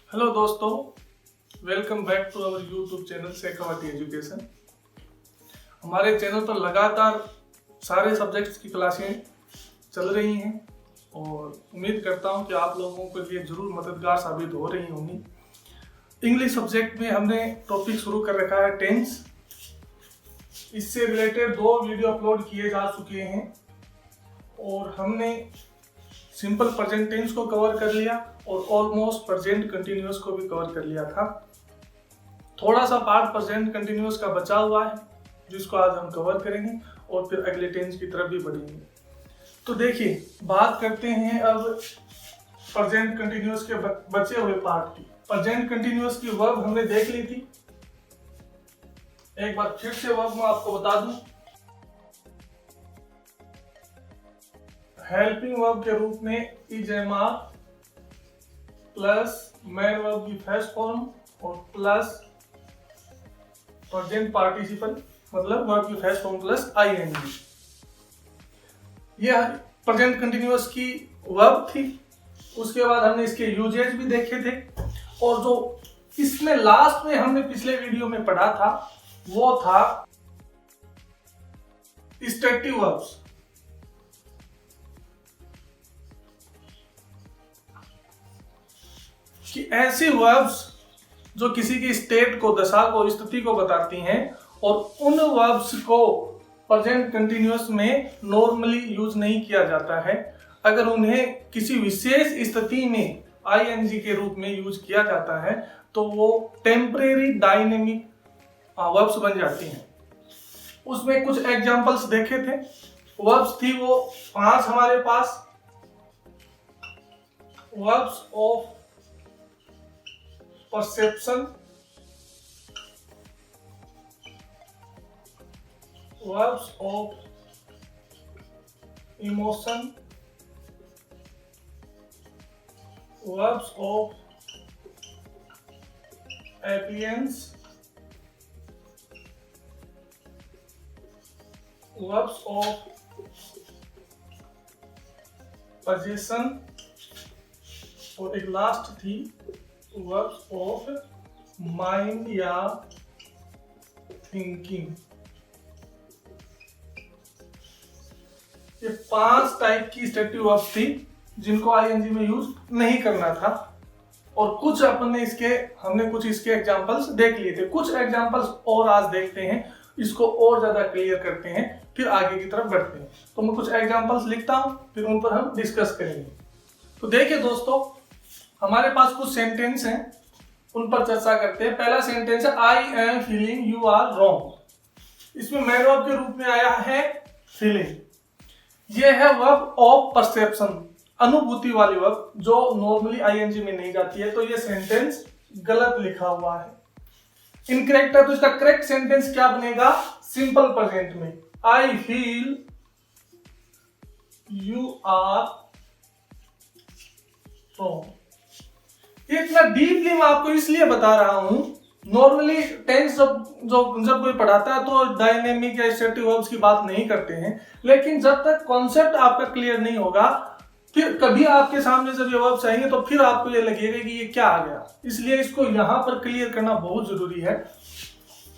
Hello दोस्तों, welcome back to our YouTube channel Shekhawati education. हमारे channel पर लगातार सारे सब्जेक्ट्स की क्लासें चल रही हैं और उम्मीद करता हूं कि आप लोगों के लिए जरूर मददगार साबित हो रही होंगी। इंग्लिश सब्जेक्ट में हमने टॉपिक शुरू कर रखा है टेंस। इससे रिलेटेड 2 वीडियो अपलोड किए जा चुके हैं और हमने सिंपल प्रेजेंट टेंस को कवर कर लिया और ऑलमोस्ट प्रेजेंट कंटिन्यूअस को भी कवर कर लिया था। थोड़ा सा पार्ट प्रेजेंट कंटिन्यूअस का बचा हुआ है जिसको आज हम कवर करेंगे और फिर अगले टेंस की तरफ भी बढ़ेंगे। तो देखिए, बात करते हैं अब प्रेजेंट कंटिन्यूअस के बचे हुए पार्ट की। प्रेजेंट कंटिन्यूअस की वर्ब हमने देख ली थी। एक बार फिर से वर्ब मैं आपको बता दूं। हेल्पिंग वर्ब के रूप में is am are plus main verb की फर्स्ट फॉर्म और प्लस प्रेजेंट पार्टिसिपल मतलब वर्ब की फर्स्ट फॉर्म प्लस आईएनजी। यह प्रेजेंट कंटिन्यूअस की वर्ब थी। उसके बाद हमने इसके यूजेज भी देखे थे और जो इसमें लास्ट में हमने पिछले वीडियो में पढ़ा था वो था स्टेटिव वर्ब्स। कि ऐसी वर्ब्स जो किसी की स्टेट को, दशा को, स्थिति को बताती हैं और उन वर्ब्स को प्रेजेंट कंटिन्यूअस में नॉर्मली यूज नहीं किया जाता है। अगर उन्हें किसी विशेष स्थिति में आईएनजी के रूप में यूज किया जाता है तो वो टेम्परेरी डायनेमिक वर्ब्स बन जाती हैं। उसमें कुछ एग्जांपल्स देखे थे। वर्ब्स थी वो 5 हमारे पास। Verbs of perception, verbs of emotion, verbs of appearance, verbs of possession और एक लास्ट थी वर्ब्स ऑफ माइंड या थिंकिंग। ये 5 टाइप की स्टेटिव वर्ब्स थी जिनको आईएनजी में यूज नहीं करना था और कुछ हमने कुछ इसके एग्जांपल्स देख लिए थे। कुछ एग्जांपल्स और आज देखते हैं, इसको और ज्यादा क्लियर करते हैं, फिर आगे की तरफ बढ़ते हैं। तो मैं कुछ एग्जांपल्स लिखता हूं, फिर उन पर हम डिस्कस करेंगे। तो देखिए दोस्तों, हमारे पास कुछ सेंटेंस हैं, उन पर चर्चा करते हैं। पहला सेंटेंस है I am feeling you are wrong. इसमें मेन वर्ब के रूप में आया है फीलिंग। यह है वर्ब ऑफ परसेप्शन, अनुभूति वाली वर्ब जो नॉर्मली आईएनजी में नहीं जाती है। तो यह सेंटेंस गलत लिखा हुआ है, इनकरेक्ट है। तो इसका करेक्ट सेंटेंस क्या बनेगा? सिंपल प्रेजेंट में I feel you are wrong. इतना डीपली मैं आपको इसलिए बता रहा हूं, नॉर्मली टेंस जब कोई पढ़ाता है तो डायनेमिक या स्टेटिव वर्ब्स की बात नहीं करते हैं, लेकिन जब तक कॉन्सेप्ट आपका क्लियर नहीं होगा, फिर कभी आपके सामने जब ये वर्ब्स आएंगे तो फिर आपको ये लगेगा कि ये क्या आ गया। इसलिए इसको यहां पर क्लियर करना बहुत जरूरी है।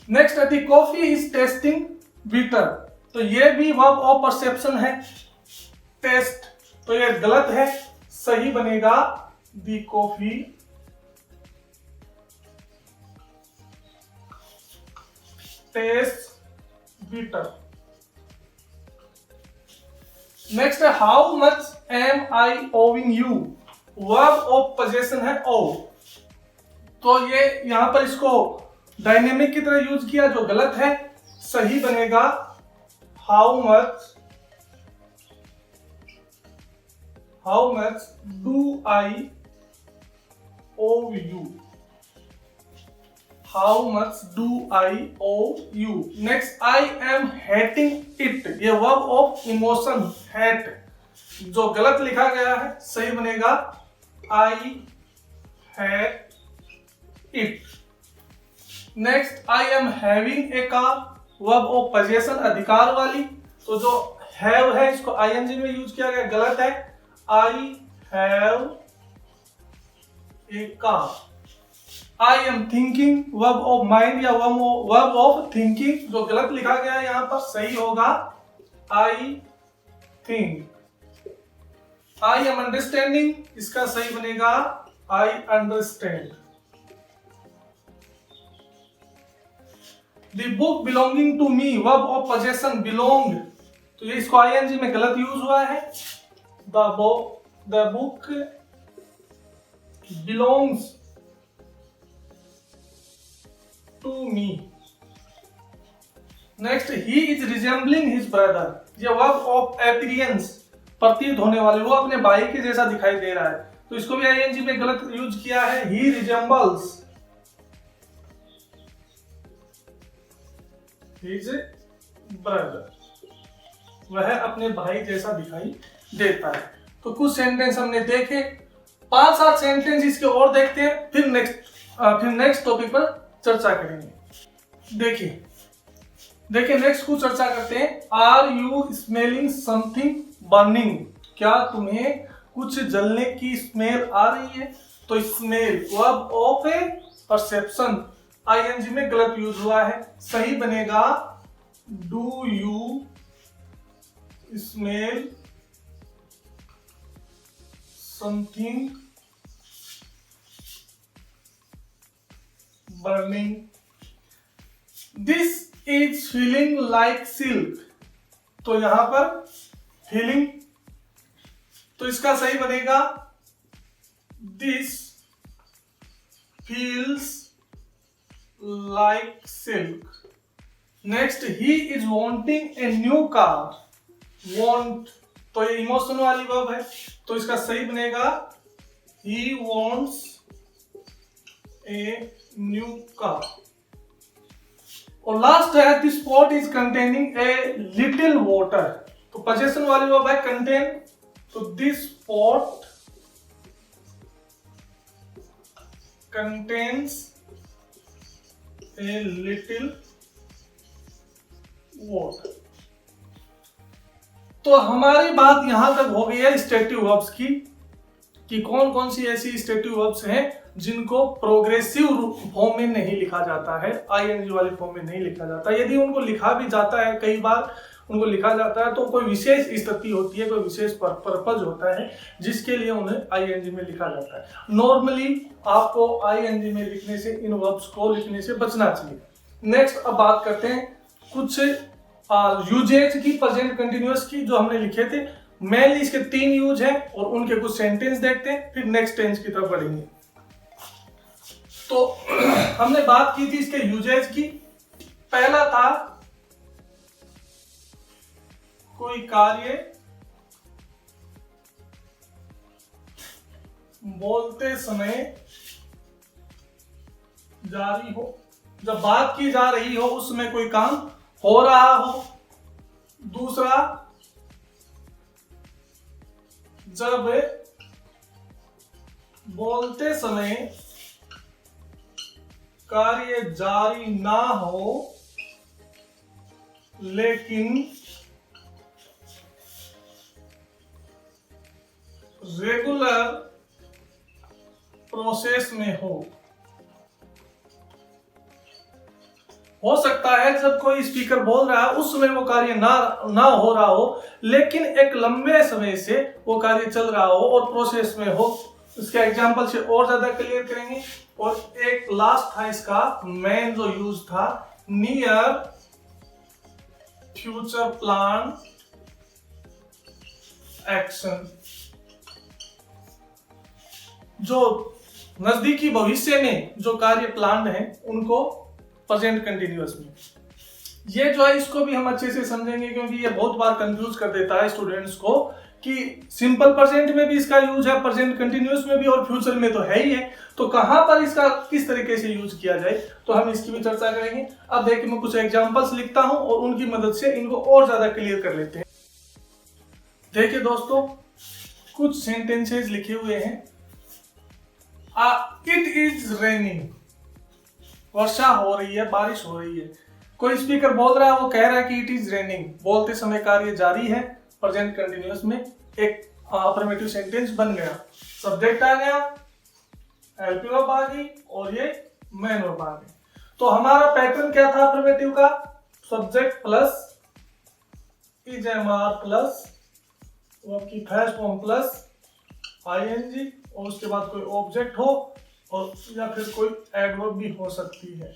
नेक्स्ट है the coffee is testing bitter. तो ये भी वर्ब ऑफ परसेप्शन है, टेस्ट। तो ये गलत है, सही बनेगा the coffee test bitter. Next है how much am I owing you. Verb of possession है ओ। तो ये यहां पर इसको डायनेमिक की तरह यूज किया जो गलत है। सही बनेगा हाउ मच डू आई ओव you. How much do I owe you? Next, I am hating it. ये verb of emotion hate जो गलत लिखा गया है, सही बनेगा I hate it. Next, I am having a car. verb of possession अधिकार वाली। तो जो have है इसको ing में यूज किया गया, गलत है। I have a car। I am thinking, verb of mind या वर्ब ऑफ थिंकिंग, जो गलत लिखा गया है यहां पर सही होगा I think. I am understanding, इसका सही बनेगा I understand. The book belonging to me, verb of possession belong, तो ये इसको आईएनजी में गलत यूज हुआ है। The book belongs to me. Next, he is resembling his brother, ये वर्ब ऑफ अपीयरेंस, प्रतीत होने वाले, वो अपने भाई के जैसा दिखाई दे रहा है, तो इसको भी आईएनजी में गलत यूज किया है। ही रिजेंबल्स हिज ब्रदर, वह अपने भाई जैसा दिखाई देता है। तो कुछ सेंटेंस हमने देखे, 5-7 सेंटेंस इसके और देखते हैं, फिर नेक्स्ट टॉपिक पर चर्चा करेंगे। देखिए नेक्स्ट को चर्चा करते हैं। Are you smelling something burning, क्या तुम्हें कुछ जलने की स्मेल आ रही है? तो smell verb of a perception, ING में गलत यूज हुआ है, सही बनेगा do you smell something burning. This is feeling like silk, तो यहां पर फीलिंग, तो इसका सही बनेगा this feels like silk. Next, he is wanting a new car, want, तो ये इमोशन वाली वर्ब है, तो इसका सही बनेगा he wants A new car. और लास्ट है, this pot is containing a little water, तो पोजेशन वाली वर्ब है कंटेन, तो this pot contains a little water. तो हमारी बात यहां तक हो गई है स्टेटिव वर्ब्स की, कि कौन कौन सी ऐसी स्टेटिव वर्ब्स हैं जिनको प्रोग्रेसिव फॉर्म में नहीं लिखा जाता है, आईएनजी वाली फॉर्म में नहीं लिखा जाता। यदि उनको लिखा भी जाता है, कई बार उनको लिखा जाता है, तो कोई विशेष स्थिति होती है, कोई विशेष पर्पज होता है जिसके लिए उन्हें आईएनजी में लिखा जाता है। नॉर्मली आपको आईएनजी में लिखने से, इन वर्ब्स को लिखने से बचना चाहिए। नेक्स्ट अब बात करते हैं कुछ यूजेज की, प्रेजेंट कंटिन्यूअस की, जो हमने लिखे थे। मेनली इसके 3 यूज हैं और उनके कुछ सेंटेंस देखते हैं, फिर नेक्स्ट टेंस की तरफ बढ़ेंगे। तो हमने बात की थी इसके यूजेज की। पहला था कोई कार्य बोलते समय जारी हो, जब बात की जा रही हो उसमें कोई काम हो रहा हो। दूसरा, जब बोलते समय कार्य जारी ना हो लेकिन रेगुलर प्रोसेस में हो सकता है जब कोई स्पीकर बोल रहा है उस समय वो कार्य ना हो रहा हो, लेकिन एक लंबे समय से वो कार्य चल रहा हो और प्रोसेस में हो। इसके एग्जांपल से और ज्यादा क्लियर करेंगे। और एक लास्ट था इसका मेन जो यूज था, नियर फ्यूचर प्लान एक्शन, जो नजदीकी भविष्य में जो कार्य प्लान है उनको प्रेजेंट कंटिन्यूअस में। ये जो है इसको भी हम अच्छे से समझेंगे, क्योंकि ये बहुत बार कंफ्यूज कर देता है स्टूडेंट्स को कि सिंपल प्रेजेंट में भी इसका यूज है, प्रेजेंट कंटिन्यूअस में भी, और फ्यूचर में तो है ही है, तो कहां पर इसका किस तरीके से यूज किया जाए, तो हम इसकी भी चर्चा करेंगे। अब देखिए मैं कुछ एग्जांपल्स लिखता हूं और उनकी मदद से इनको और ज्यादा क्लियर कर लेते हैं। देखिए दोस्तों, कुछ सेंटेंसेस लिखे हुए हैं। इट इज रेनिंग, वर्षा हो रही है, बारिश हो रही है। कोई स्पीकर बोल रहा है, वो कह रहा है कि इट इज रेनिंग, बोलते समय कार्य जारी है, प्रेजेंट कंटिन्यूअस में एक अफर्मेटिव सेंटेंस बन गया। सब्जेक्ट आ गया, हेल्पिंग वर्ब आ गई और ये मैन वर्ब आ गए। तो हमारा पैटर्न क्या था अफर्मेटिव का? Subject plus is am are plus verb की फर्स्ट फॉर्म प्लस आईएनजी और उसके बाद कोई ऑब्जेक्ट हो और या फिर कोई एडवर्ब भी हो सकती है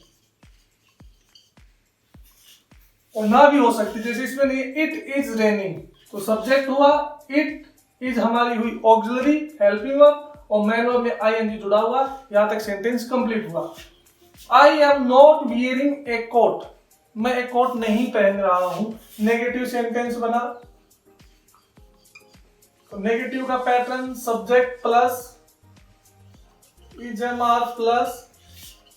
और ना भी हो सकती, जैसे इसमें नहीं, इट इज रेनिंग तो सब्जेक्ट हुआ, इट इज हमारी हुई ऑक्सिलरी हेल्पिंग वर्ब और मैन वर्ब में आईएनजी जुड़ा हुआ। यहां तक सेंटेंस कंप्लीट हुआ। I am not wearing a coat, मैं एक कोट नहीं पहन रहा हूं, नेगेटिव सेंटेंस बना। तो नेगेटिव का pattern subject plus is am are plus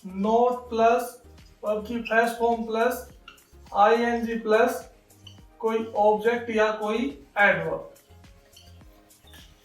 not plus verb की first form plus ING plus कोई ऑब्जेक्ट या कोई एडवर्ब।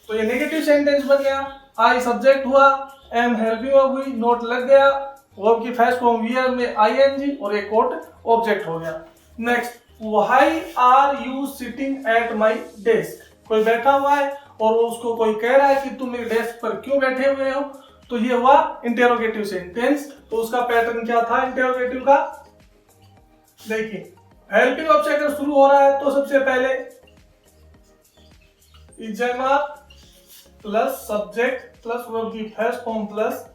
तो ये नेगेटिव सेंटेंस बन गया। आई सब्जेक्ट हुआ, एम हेल्पिंग वर्ब हुई, नोट लग गया, वर्ब की फर्स्ट फॉर्म वियर में आईएनजी और एक कोट ऑब्जेक्ट हो गया। Next, why are you sitting at my desk, कोई बैठा हुआ है और उसको कोई कह रहा है कि तुम मेरे डेस्क पर क्यों बैठे हुए हो, तो ये हुआ इंटेरोगेटिव सेंटेंस। तो उसका पैटर्न क्या था इंटेरोगेटिव का? देखिए, हेल्पिंग वर्ब से अगर शुरू हो रहा है तो सबसे पहले is am are plus subject plus verb की first form plus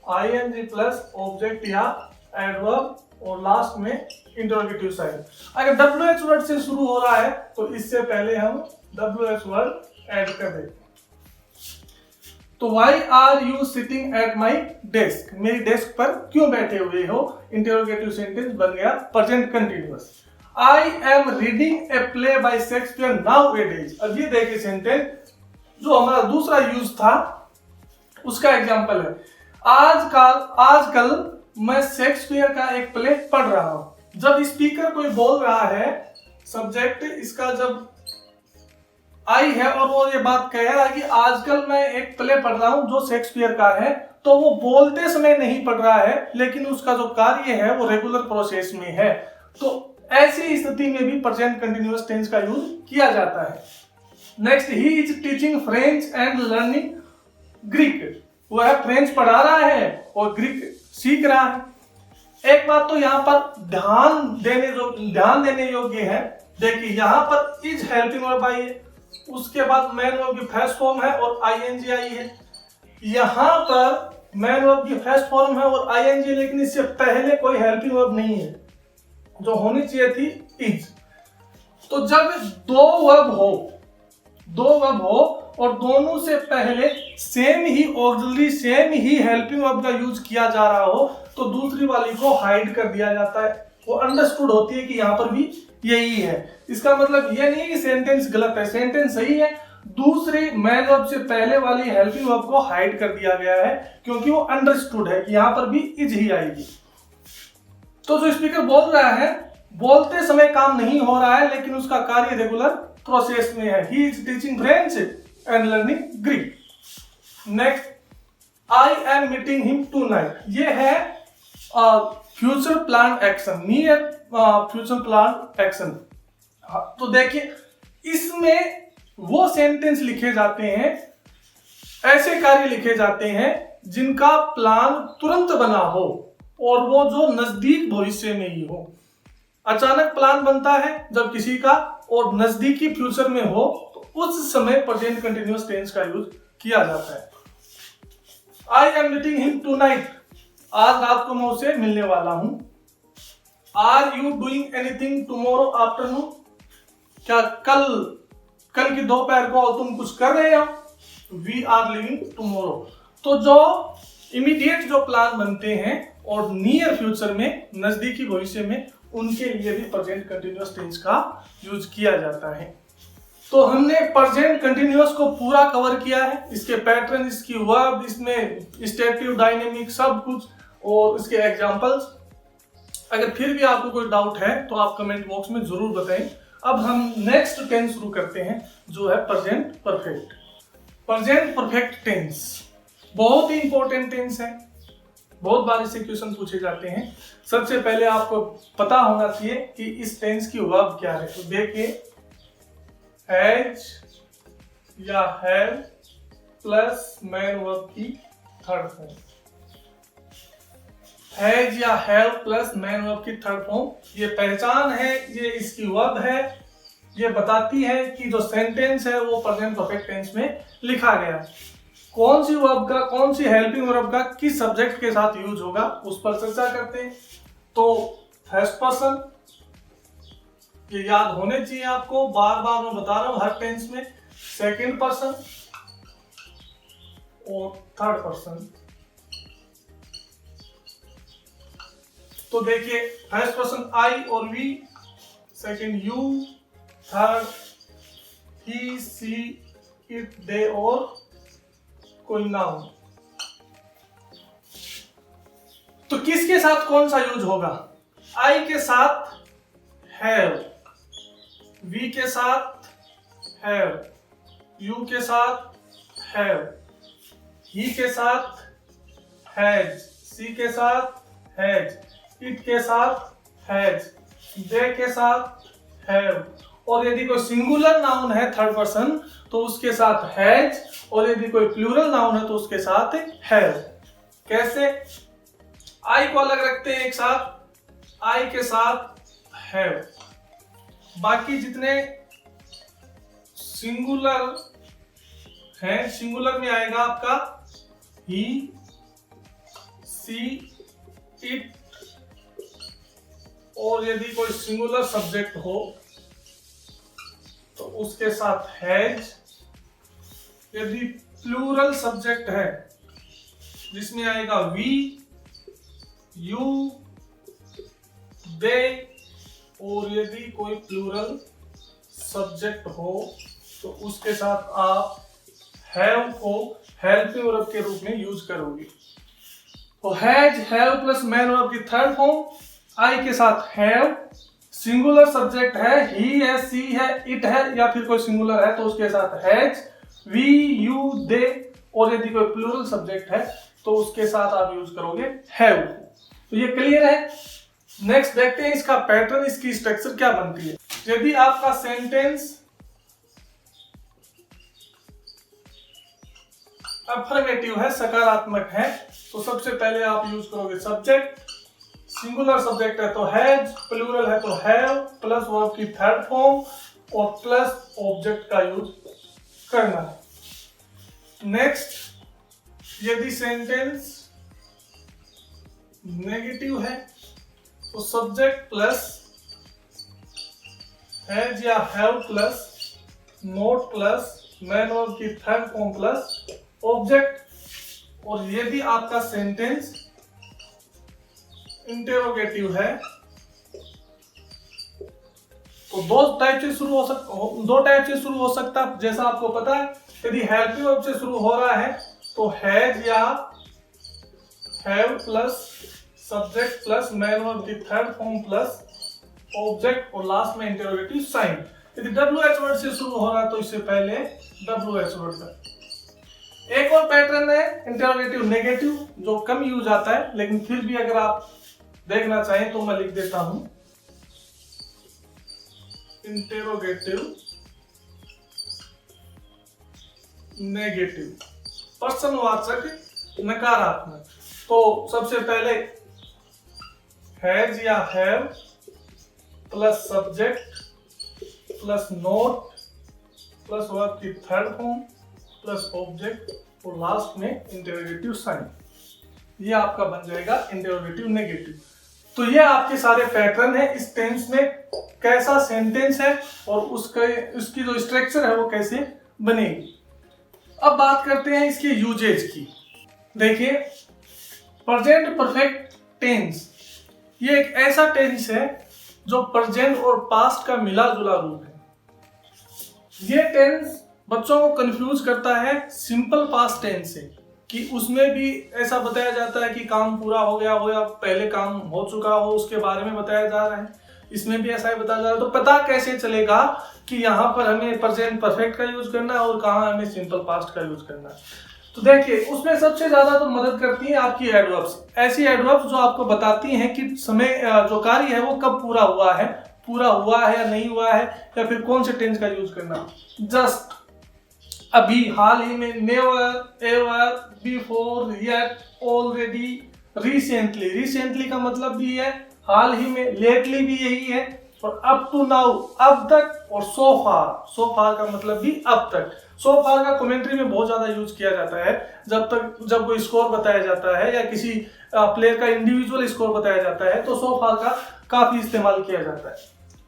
ING plus object या एडवर्ब और लास्ट में इंटरोगेटिव साइन। अगर डब्ल्यूएच वर्ड से शुरू हो रहा है तो इससे पहले हम डब्ल्यूएच वर्ड ऐड कर देते। तो why are you sitting at my desk, मेरी डेस्क पर क्यों बैठे हुए हो, इंटरोगेटिव सेंटेंस बन गया present continuous. I am reading a play by Shakespeare nowadays, अब ये देखिए सेंटेंस जो हमारा दूसरा यूज था उसका एग्जांपल है। आजकल मैं शेक्सपियर का एक प्ले पढ़ रहा हूं। जब स्पीकर कोई बोल रहा है, सब्जेक्ट इसका जब आई है और वो ये बात कह रहा है कि आजकल मैं एक प्ले पढ़ रहा हूं जो शेक्सपियर का है, तो वो बोलते समय नहीं पढ़ रहा है लेकिन उसका जो कार्य है वो रेगुलर प्रोसेस में है। तो ऐसी स्थिति में भी प्रेजेंट कंटिन्यूअस टेंस का यूज किया जाता है। Next, he is teaching French and learning Greek, वो है फ्रेंच पढ़ा रहा है और ग्रीक सीख रहा है। एक बात तो यहाँ पर ध्यान देने योग्य है। देखिए यहाँ पर इज हेल्पिंग वर्ब आई है, उसके बाद मैन वर्ब की फर्स्ट फॉर्म है और आईएनजी आई है। यहाँ पर मैन वर्ब की फर्स्ट फॉर्म है और आईएनजी, लेकिन इससे पहले कोई हेल्पिंग वर्ब नहीं है, जो होनी चाहिए थी इज। तो जब दो वर्ब हो और दोनों से पहले सेम ही ऑक्सिलरी सेम ही हेल्पिंग वर्ब का यूज किया जा रहा हो तो दूसरी वाली को हाइड कर दिया जाता है। वो अंडरस्टूड होती है कि यहाँ पर भी यही है। इसका मतलब ये नहीं कि सेंटेंस गलत है, सेंटेंस सही है, दूसरी मैन वर्ब से पहले वाली हेल्पिंग वर्ब को हाइड कर दिया गया है क्योंकि वो अंडरस्टूड है कि यहाँ पर भी इज ही आएगी। तो जो स्पीकर बोल रहा है, बोलते समय काम नहीं हो रहा है लेकिन उसका कार्य रेगुलर प्रोसेस में है। He is teaching French and learning Greek. Next, I am meeting him tonight, ये है future plan action, near future plan action. तो देखिए इसमें वो सेंटेंस लिखे जाते हैं, ऐसे कार्य लिखे जाते हैं जिनका प्लान तुरंत बना हो और वो जो नजदीक भविष्य में ही हो। अचानक प्लान बनता है जब किसी का और नजदीकी फ्यूचर में हो तो उस समय प्रेजेंट कंटिन्यूअस टेंस का यूज किया जाता है। I am meeting him tonight, आज रात को मैं उसे मिलने वाला हूं। Are you doing anything tomorrow afternoon, क्या कल की दोपहर को तुम कुछ कर रहे हो। We are living tomorrow. तो जो इमीडिएट जो प्लान बनते हैं और नियर फ्यूचर में नजदीकी भविष्य में, उनके लिए भी प्रेजेंट कंटिन्यूअस टेंस का यूज किया जाता है। तो हमने प्रेजेंट कंटिन्यूअस को पूरा कवर किया है, इसके पैटर्न, इसकी वर्ब, इसमें स्टेटिव डायनेमिक सब कुछ और इसके एग्जांपल्स। अगर फिर भी आपको कोई डाउट है तो आप कमेंट बॉक्स में जरूर बताएं। अब हम नेक्स्ट टेंस शुरू करते हैं जो है present perfect. Present perfect tense बहुत ही इंपॉर्टेंट टेंस है, बहुत बार इससे क्वेश्चन पूछे जाते हैं। सबसे पहले आपको पता होना चाहिए कि इस टेंस की वर्ब क्या है। तो देखिए, हैज या हैव प्लस मैन वर्ब की थर्ड फॉर्म। हैज या हैव प्लस मैन वर्ब की थर्ड फॉर्म। ये पहचान है, ये इसकी वर्ब है, ये बताती है कि जो सेंटेंस है वो प्रेजेंट परफेक्ट टेंस में लिखा गया है। कौन सी वर्ब का, कौन सी हेल्पिंग वर्ब का किस सब्जेक्ट के साथ यूज होगा उस पर चर्चा करते हैं। तो फर्स्ट पर्सन, ये याद होने चाहिए आपको, बार बार मैं बता रहा हूं हर टेंस में। सेकंड पर्सन और थर्ड पर्सन। तो देखिए फर्स्ट पर्सन आई और we, second you, third he, she, it, they और कोई नाउन। तो किसके साथ कौन सा यूज होगा? आई के साथ हैव, वी के साथ हैव, यू के साथ हैव, ही के साथ हैज, सी के साथ हैज, इट के साथ हैज, दे के साथ हैव। और यदि कोई सिंगुलर नाउन है थर्ड पर्सन तो उसके साथ हैज, और यदि कोई प्लूरल नाउन है तो उसके साथ हैव। कैसे? आई को अलग रखते हैं एक साथ, आई के साथ हैव। बाकी जितने सिंगुलर हैं, सिंगुलर में आएगा आपका ही, सी, इट, और यदि कोई सिंगुलर सब्जेक्ट हो तो उसके साथ हैज। यदि प्लूरल सब्जेक्ट है जिसमें आएगा वी, यू, दे, और यदि कोई प्लूरल सब्जेक्ट हो तो उसके साथ आप हैव को हेल्पिंग वर्ब के रूप में यूज करोगे। तो has, have plus man verb की थर्ड फॉर्म। आई के साथ हैव, सिंगुलर सब्जेक्ट है, ही है, सी है, इट है, या फिर कोई सिंगुलर है तो उसके साथ हैज, वी, यू, दे, और यदि कोई प्लूरल सब्जेक्ट है तो उसके साथ आप यूज करोगे हैव। तो ये क्लियर है। नेक्स्ट देखते हैं इसका पैटर्न, इसकी स्ट्रक्चर क्या बनती है। यदि आपका सेंटेंस अफर्मेटिव है, सकारात्मक है, तो सबसे पहले आप यूज करोगे सब्जेक्ट। सिंगुलर सब्जेक्ट है तो हैज, प्लूरल है तो हैव, प्लस वर्ब की थर्ड फॉर्म और प्लस ऑब्जेक्ट का यूज करना है। नेक्स्ट, यदि सेंटेंस नेगेटिव है तो सब्जेक्ट प्लस हैज या have plus not plus man verb की थर्ड फॉर्म प्लस ऑब्जेक्ट। और यदि आपका सेंटेंस इंटेरोगेटिव है तो दो टाइप से शुरू हो सकता है। जैसा आपको पता है, यदि हेल्पिंग वर्ब से शुरू हो रहा है तो हैज या have plus subject plus man verb की थर्ड फॉर्म प्लस ऑब्जेक्ट और लास्ट में इंटेरोगेटिव साइन। यदि WH वर्ड से शुरू हो रहा है तो इससे पहले WH वर्ड का। एक और पैटर्न है इंटेरोगेटिव नेगेटिव, जो कम यूज आता है, लेकिन फिर भी अगर आप देखना चाहें तो मैं लिख देता हूं इंटेरोगेटिव नेगेटिव, प्रश्नवाचक नकारात्मक। तो सबसे पहले हैज या have plus subject plus not plus verb की थर्ड फॉर्म प्लस ऑब्जेक्ट और लास्ट में इंटेरोगेटिव साइन। ये आपका बन जाएगा इंटेरोगेटिव नेगेटिव। तो ये आपके सारे पैटर्न है इस टेंस में, कैसा सेंटेंस है और उसकी जो स्ट्रक्चर है वो कैसे बनेगी। अब बात करते हैं इसके यूजेज की। देखिए, प्रेजेंट परफेक्ट टेंस ये एक ऐसा टेंस है जो प्रेजेंट और पास्ट का मिला जुला रूप है। ये टेंस बच्चों को कंफ्यूज करता है सिंपल पास्ट टेंस से, कि उसमें भी ऐसा बताया जाता है कि काम पूरा हो गया हो या पहले काम हो चुका हो, उसके बारे में बताया जा रहा है। इसमें भी ऐसा ही बताया जा रहा है। तो पता कैसे चलेगा कि यहाँ पर हमें प्रेजेंट परफेक्ट का यूज करना है और कहाँ हमें सिंपल पास्ट का यूज करना है। तो देखिए, उसमें सबसे ज्यादा तो मदद करती है आपकी एडवर्ब्स, ऐसी एडवर्ब्स जो आपको बताती हैं कि समय जो कार्य है वो कब पूरा हुआ है या नहीं हुआ है, या फिर कौन से टेंस का यूज करना। जस्ट, अभी, हाल ही में, never, ever, before, yet, already, recently, recently का मतलब भी है हाल ही में, लेटली भी यही है, और अप टू नाउ अब तक, और सो फार, सो फार का मतलब भी अब तक। सो फार का कमेंट्री में बहुत ज्यादा यूज किया जाता है जब कोई स्कोर बताया जाता है या किसी प्लेयर का इंडिविजुअल स्कोर बताया जाता है, तो सो फार का काफी इस्तेमाल किया जाता है।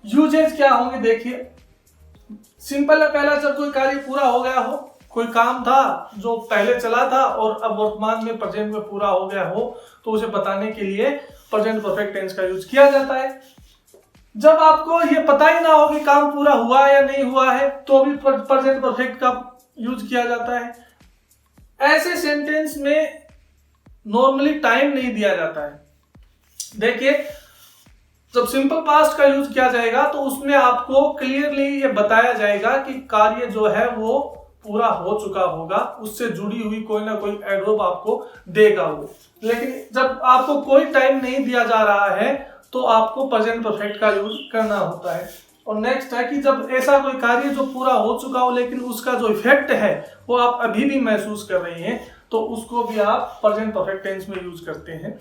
यूजेज क्या होंगे देखिए, सिंपल है, पहला जब कोई कार्य पूरा हो गया हो, कोई काम था जो पहले चला था और अब वर्तमान में प्रेजेंट में पूरा हो गया हो, तो उसे बताने के लिए प्रेजेंट परफेक्ट टेंस का यूज किया जाता है। जब आपको ये पता ही ना हो कि काम पूरा हुआ या नहीं हुआ है, तो भी प्रेजेंट परफेक्ट का यूज किया जाता है। ऐसे सेंटेंस में नॉर्मली टाइम नहीं दिया जाता है। देखिए, जब सिंपल पास्ट का यूज किया जाएगा तो उसमें आपको क्लियरली ये बताया जाएगा कि कार्य जो है वो पूरा हो चुका होगा, उससे जुड़ी हुई कोई ना कोई एडवर्ब आपको देगा वो। लेकिन जब आपको कोई टाइम नहीं दिया जा रहा है तो आपको प्रेजेंट परफेक्ट का यूज करना होता है। और नेक्स्ट है कि जब ऐसा कोई कार्य जो पूरा हो चुका हो लेकिन उसका जो इफेक्ट है वो आप अभी भी महसूस कर रहे हैं, तो उसको भी आप प्रेजेंट परफेक्ट टेंस में यूज करते हैं।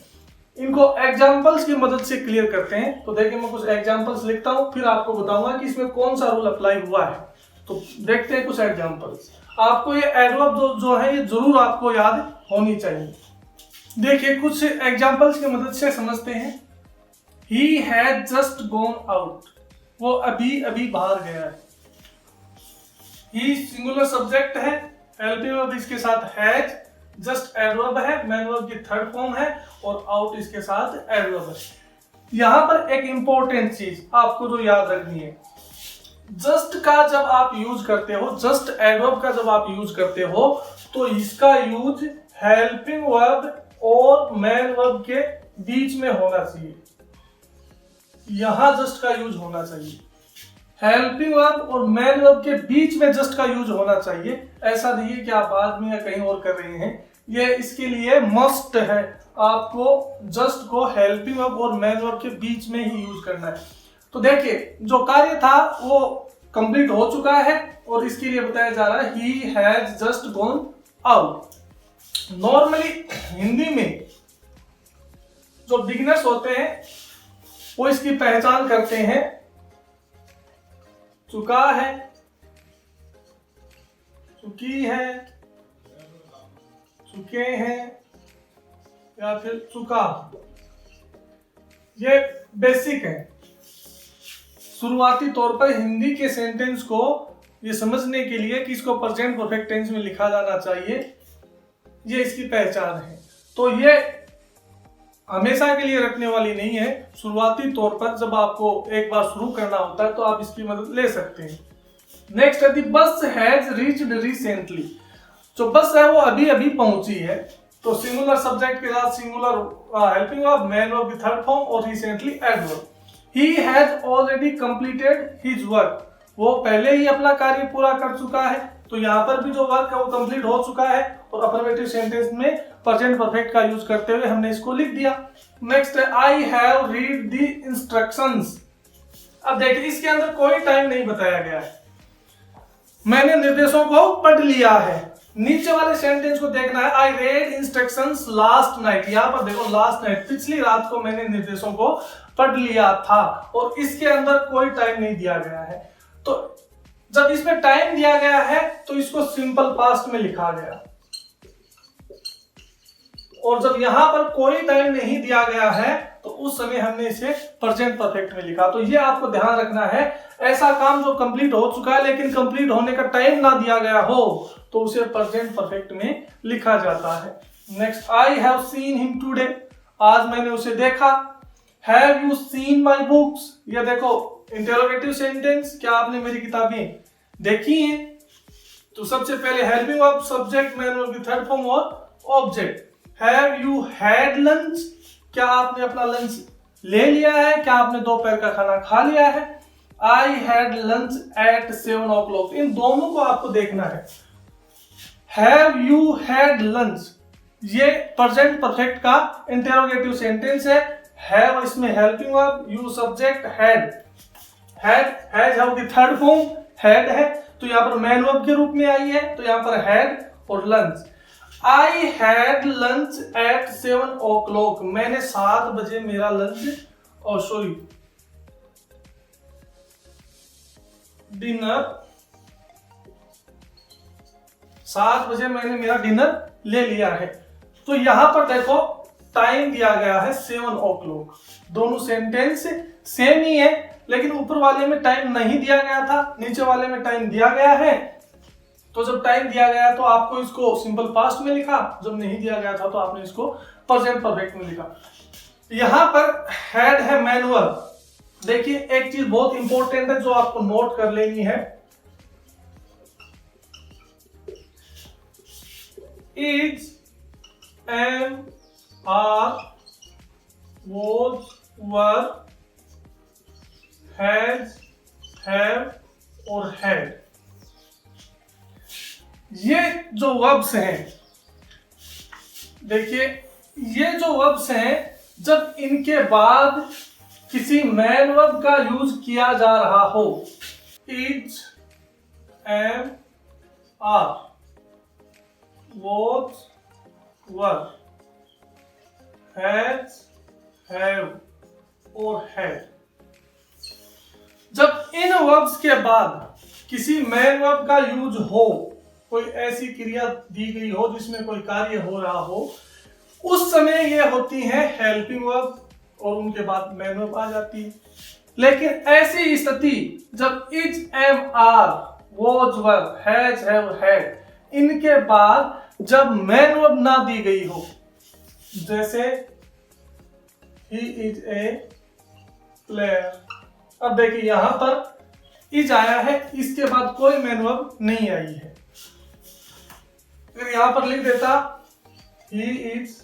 इनको एग्जाम्पल्स की मदद से क्लियर करते हैं। तो देखिए, मैं कुछ एग्जाम्पल्स लिखता हूं, फिर आपको बताऊंगा कि इसमें कौन सा रूल अप्लाई हुआ है। तो देखते हैं कुछ एग्जाम्पल्स। आपको ये एडवर्ब जो है ये जरूर आपको याद होनी चाहिए। देखिए, कुछ एग्जाम्पल्स की मदद से समझते हैं। He had just gone out, वो अभी अभी बाहर गया है। He सिंगुलर सब्जेक्ट है, हेल्पिंग वर्ब इसके साथ हैज, जस्ट एडवर्ब है, मैन वर्ब की थर्ड फॉर्म है, और आउट इसके साथ एडवर्ब है। यहां पर एक इंपॉर्टेंट चीज आपको जो याद रखनी है, जस्ट का जब आप यूज करते हो, जस्ट एडवर्ब का जब आप यूज करते हो, तो इसका यूज हेल्पिंग वर्ब और मैन वर्ब के बीच में होना चाहिए। यहां जस्ट का यूज होना चाहिए, हेल्पिंग वर्ब और मैन वर्ब के बीच में जस्ट का यूज होना चाहिए। ऐसा नहीं है कि आप बाद में या कहीं और कर रहे हैं, ये इसके लिए मस्ट है, आपको जस्ट को हेल्पिंग वर्ब और मैन वर्ब के बीच में ही यूज करना है। तो देखिए, जो कार्य था वो कंप्लीट हो चुका है और इसके लिए बताया जा रहा है he has just gone out. Normally Hindi में जो बिगिनर्स होते हैं वो इसकी पहचान करते हैं, चुका है, चुकी है, चुके हैं, या फिर चुका। ये बेसिक है। शुरुआती तौर पर हिंदी के सेंटेंस को ये समझने के लिए कि इसको प्रेजेंट परफेक्ट टेंस में लिखा जाना चाहिए, ये इसकी पहचान है। तो ये हमेशा के लिए रखने वाली नहीं है। शुरुआती तौर पर जब आपको एक बार शुरू करना होता है तो आप इसकी मदद ले सकते हैं। नेक्स्ट है, the bus has reached recently. जो बस है वो अभी अभी पहुंची है, तो सिंगुलर सब्जेक्ट के साथ singular helping verb, man verb की थर्ड फॉर्म और recently adverb. He has already completed his work, वो पहले ही अपना कार्य पूरा कर चुका है, तो यहाँ पर भी जो वर्क है वो कंप्लीट हो चुका है और अफर्मेटिव सेंटेंस में प्रेजेंट परफेक्ट का यूज करते हुए हमने इसको लिख दिया। नेक्स्ट है, I have read the instructions. अब देखिए, इसके अंदर कोई टाइम नहीं बताया गया है, मैंने निर्देशों को पढ़ लिया है। नीचे वाले सेंटेंस को देखना है, I read instructions last night. यहाँ पर देखो, लास्ट नाइट, पिछली रात को मैंने निर्देशों को पढ़ लिया था, और इसके अंदर कोई टाइम नहीं दिया गया है। तो जब इसमें टाइम दिया गया है तो इसको सिंपल पास्ट में लिखा गया, और जब यहां पर कोई टाइम नहीं दिया गया है तो उस समय हमने इसे प्रेजेंट परफेक्ट में लिखा। तो ये आपको ध्यान रखना है, ऐसा काम जो कंप्लीट हो चुका है लेकिन कंप्लीट होने का टाइम ना दिया गया हो तो उसे प्रेजेंट परफेक्ट में लिखा जाता है। Next, I have seen him today, आज मैंने उसे देखा। Have you seen my books, ये देखो इंटरोगेटिव सेंटेंस, क्या आपने मेरी किताबें देखी हैं? तो सबसे पहले helping verb, subject, man verb की थर्ड फॉर्म और object. Have you had lunch, क्या आपने अपना लंच ले लिया है, क्या आपने दोपहर का खाना खा लिया है? I had lunch at 7 o'clock, इन दोनों को आपको देखना है। हैव यू हैड लंच, ये प्रेजेंट परफेक्ट का इंटरोगेटिव सेंटेंस है। हैव इसमें helping verb, you subject, had, has have की थर्ड फॉर्म हैड है, तो यहाँ पर मैन वर्ब के रूप में आई है, तो यहाँ पर हैड और lunch. I had lunch at 7 o'clock, मैंने 7 बजे मेरा लंच डिनर 7 बजे मैंने मेरा डिनर ले लिया है। तो यहां पर देखो टाइम दिया गया है 7 o'clock, दोनों सेंटेंस सेम ही है, लेकिन ऊपर वाले में टाइम नहीं दिया गया था, नीचे वाले में टाइम दिया गया है। तो जब टाइम दिया गया तो आपको इसको सिंपल पास्ट में लिखा, जब नहीं दिया गया था तो आपने इसको प्रेजेंट परफेक्ट में लिखा। यहां पर हैड है मैनुअल। देखिए एक चीज बहुत इंपॉर्टेंट है जो आपको नोट कर लेनी है, is, am, are, was, were, has, have और हैड, ये जो वर्ब्स हैं, देखिए ये जो वर्ब्स हैं, जब इनके बाद किसी मैन वर्ब का यूज किया जा रहा हो, is, am, are, was, were, has, have और हैड, जब इन वर्ब्स के बाद किसी मैन वर्ब का यूज हो, कोई ऐसी क्रिया दी गई हो जिसमें कोई कार्य हो रहा हो, उस समय ये होती है हेल्पिंग वर्ब और उनके बाद मैन वर्ब आ जाती है। लेकिन ऐसी स्थिति जब is, am, are, was, were, has, have, had, इनके बाद जब मैन वर्ब ना दी गई हो, जैसे ही इज ए प्लेयर, अब देखिए यहां पर इज आया है, इसके बाद कोई मैन वर्ब नहीं आई है। अगर यहां पर लिख देता ही इज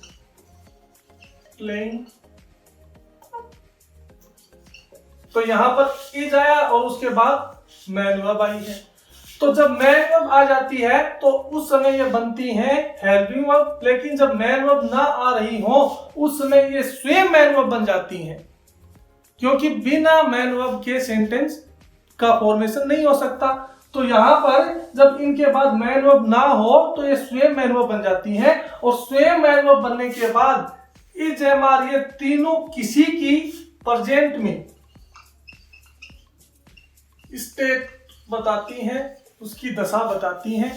प्लेइंग, तो यहां पर इज आया और उसके बाद मैन वर्ब आई है। तो जब मैन वर्ब आ जाती है तो उस समय ये बनती है हेल्पिंग वर्ब, लेकिन जब मैन वर्ब ना आ रही हो उस समय ये स्वयं मैन वर्ब बन जाती हैं, क्योंकि बिना मैन वर्ब के सेंटेंस का फॉर्मेशन नहीं हो सकता। तो यहां पर जब इनके बाद मैन वर्ब ना हो तो ये स्वयं मैन वर्ब बन जाती हैं, और स्वयं मैन वर्ब बनने के बाद इज, एम, आर, ये तीनों किसी की प्रेजेंट में स्टेट बताती हैं, उसकी दशा बताती हैं,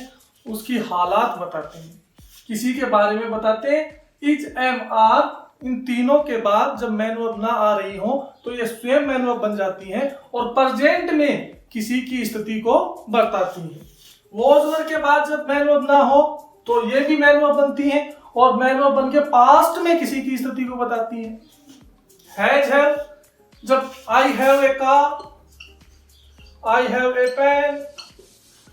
उसकी हालात बताते हैं, किसी के बारे में बताते हैं। इज, एम, आर, इन तीनों के बाद जब मैन वर्ब ना आ रही हो तो ये स्वयं मैन वर्ब बन जाती हैं और प्रेजेंट में किसी की स्थिति को बताती है। वॉज वर्ब के बाद जब मैन वर्ब ना हो तो ये भी मैन वर्ब बनती है और मैन वर्ब बन के पास्ट में किसी की स्थिति को बताती है। हैज, हैव, जब I have a car, I have a pen,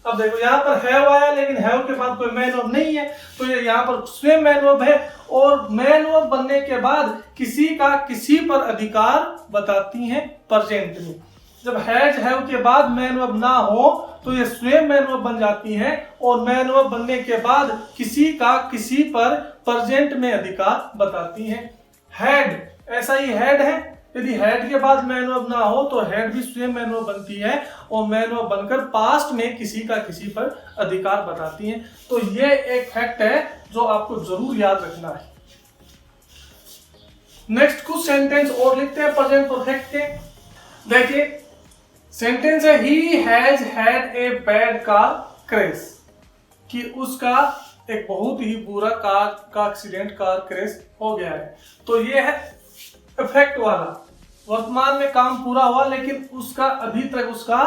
अब देखो यहां पर हैव आया लेकिन हैव के बाद कोई मैन वर्ब नहीं है, तो ये यहां पर स्वयं मैन वर्ब है, और मैन वर्ब बनने के बाद किसी का किसी पर अधिकार बताती हैं प्रेजेंट में। जब हैज, हैव के बाद मैन वर्ब ना हो तो ये स्वयं मैन वर्ब बन जाती हैं, और मैन वर्ब बनने के बाद किसी का किसी पर प्रेजेंट में अधिकार बताती हैं। हैड, ऐसा ही हैड है, यदि हैड के बाद मैन वर्ब ना हो तो हैड भी स्वयं मैन वर्ब बनती है और मैन वर्ब बनकर पास्ट में किसी का किसी पर अधिकार बताती हैं। तो ये एक फैक्ट है जो आपको जरूर याद रखना है। नेक्स्ट कुछ सेंटेंस और लिखते हैं प्रेजेंट परफेक्ट के। देखिए सेंटेंस है he has had a bad car crash, कि उसका एक बहुत ही बुरा कार का एक्सीडेंट, कार क्रैश हो गया है। तो ये है इफेक्ट वाला, वर्तमान में काम पूरा हुआ लेकिन उसका अभी तक उसका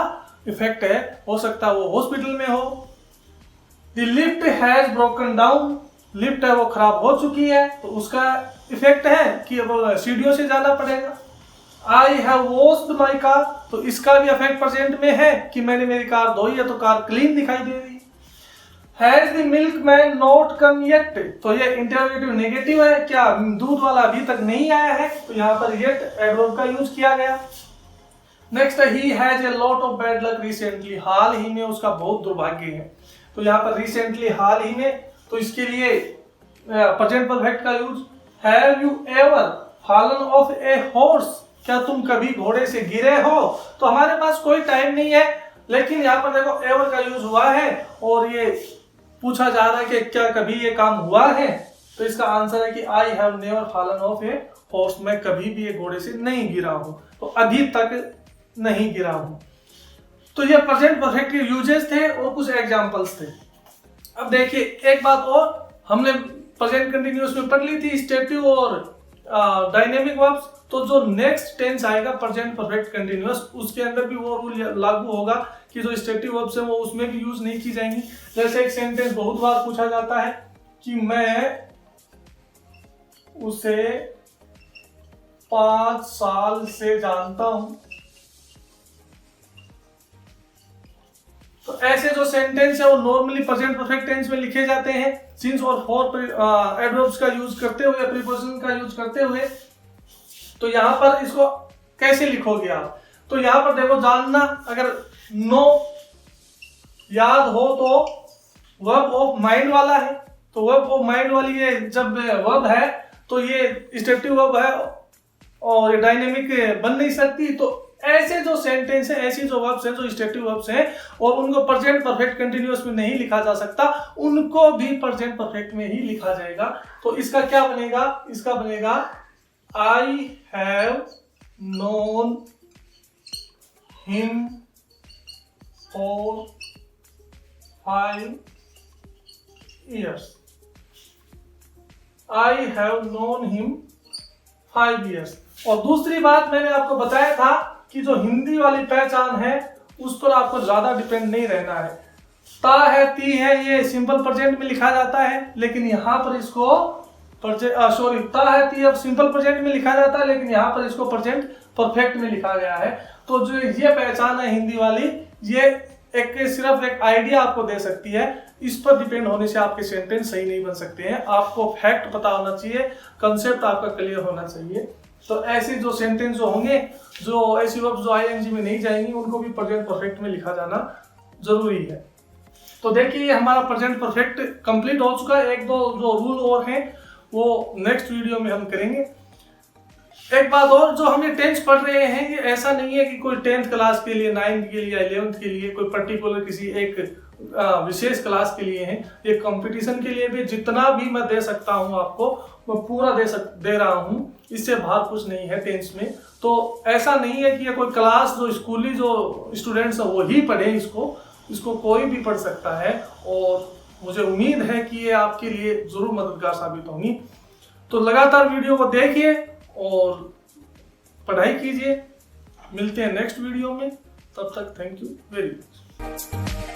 इफेक्ट है, हो सकता है वो हॉस्पिटल में हो। The lift has broken down, lift है वो खराब हो चुकी है तो उसका इफेक्ट है कि अब सीढ़ियों से जाना पड़ेगा। I have washed my car, तो इसका भी इफेक्ट प्रेजेंट में है कि मैंने मेरी कार धोई है तो कार क्लीन दिखाई दे रही है। Has the milkman not come yet, तो ये इंटरोगेटिव नेगेटिव है, क्या दूध वाला अभी तक नहीं आया है, तो यहाँ पर येट एडवर्ब का यूज किया गया। नेक्स्ट है he has a lot of bad luck recently, हाल ही में उसका बहुत दुर्भाग्य है, तो यहाँ पर रिसेंटली हाल ही में, तो इसके लिए प्रेजेंट परफेक्ट का use. Have you ever fallen of a horse, क्या तुम कभी घोड़े से गिरे हो, तो हमारे पास कोई टाइम नहीं है लेकिन यहाँ पर देखो एवर का यूज हुआ है और ये पूछा जा रहा है कि क्या कभी ये काम हुआ है, तो इसका आंसर है कि I have never fallen of a horse, मैं कभी भी एक घोड़े से नहीं गिरा हूं, तो अभी तक नहीं गिरा हूं। तो ये प्रेजेंट परफेक्ट के यूजेस थे और कुछ एग्जांपल्स थे। अब देखिए एक बात और, हमने प्रेजेंट कंटिन्यूअस में पढ़ ली थी स्टेटिव और डायनेमिक वर्ब्स, तो जो नेक्स्ट टेंस आएगा प्रेजेंट परफेक्ट कंटिन्यूअस, उसके अंदर भी वो रूल लागू होगा कि जो स्टेटिव वर्ब्स है वो उसमें भी यूज नहीं की जाएंगी। जैसे एक सेंटेंस बहुत बार पूछा जाता है कि मैं उसे 5 साल से जानता हूं, तो ऐसे जो सेंटेंस है वो नॉर्मली प्रेजेंट परफेक्ट टेंस में लिखे जाते हैं, सिंस और फॉर एडवर्ब्स का यूज करते हुए, प्रीपोजिशन का यूज करते हुए। तो यहां पर इसको कैसे लिखोगे आप, तो यहां पर देखो जानना, अगर नो याद हो तो वर्ब ऑफ माइंड वाला है, तो वर्ब ऑफ माइंड वाली ये जब वर्ब है तो ये स्टेटिव वर्ब है और ये डायनेमिक बन नहीं सकती। तो ऐसे जो सेंटेंस है, ऐसी जो वर्ब्स हैं जो स्टेटिव वर्ब्स हैं और उनको प्रेजेंट परफेक्ट कंटिन्यूअस में नहीं लिखा जा सकता, उनको भी प्रेजेंट परफेक्ट में ही लिखा जाएगा। तो इसका क्या बनेगा, इसका बनेगा I have known him for 5 years। I have known him 5 years। और दूसरी बात मैंने आपको बताया था कि जो हिंदी वाली पहचान है उस पर आपको ज्यादा डिपेंड नहीं रहना है। ता है, ती है, ये सिंपल प्रेजेंट में लिखा जाता है, लेकिन यहाँ पर इसको ता है, ती अब सिंपल प्रेजेंट में लिखा जाता है, लेकिन यहाँ पर इसको प्रेजेंट परफेक्ट में लिखा गया है। तो जो ये पहचान है हिंदी वाली, ये सिर्फ एक आइडिया आपको दे सकती है, इस पर डिपेंड होने से आपके सेंटेंस सही नहीं बन सकते हैं। आपको फैक्ट पता होना चाहिए, कंसेप्ट आपका क्लियर होना चाहिए। तो ऐसे जो सेंटेंस जो होंगे, जो ऐसी वर्ब्स जो आईएनजी में नहीं जाएंगी, उनको भी प्रेजेंट परफेक्ट में लिखा जाना जरूरी है। तो देखिए हमारा प्रेजेंट परफेक्ट कंप्लीट हो चुका है। एक दो जो रूल और हैं वो नेक्स्ट वीडियो में हम करेंगे। एक बात और, जो हम ये टेंस पढ़ रहे हैं, ये ऐसा नहीं है कि कोई 10th क्लास के लिए, 9th के लिए, 11th के लिए, कोई पर्टिकुलर किसी एक विशेष क्लास के लिए है। ये कंपटीशन के लिए भी जितना भी मैं दे सकता हूं आपको, मैं पूरा दे रहा हूं, इससे बाहर कुछ नहीं है टेंस में। तो ऐसा नहीं है कि ये कोई क्लास जो स्कूली जो स्टूडेंट्स है वो ही पढ़े, इसको कोई भी पढ़ सकता है। और मुझे उम्मीद है कि ये आपके लिए जरूर मददगार साबित होंगी। तो लगातार वीडियो को देखिए और पढ़ाई कीजिए। मिलते हैं नेक्स्ट वीडियो में, तब तक थैंक यू वेरी मच।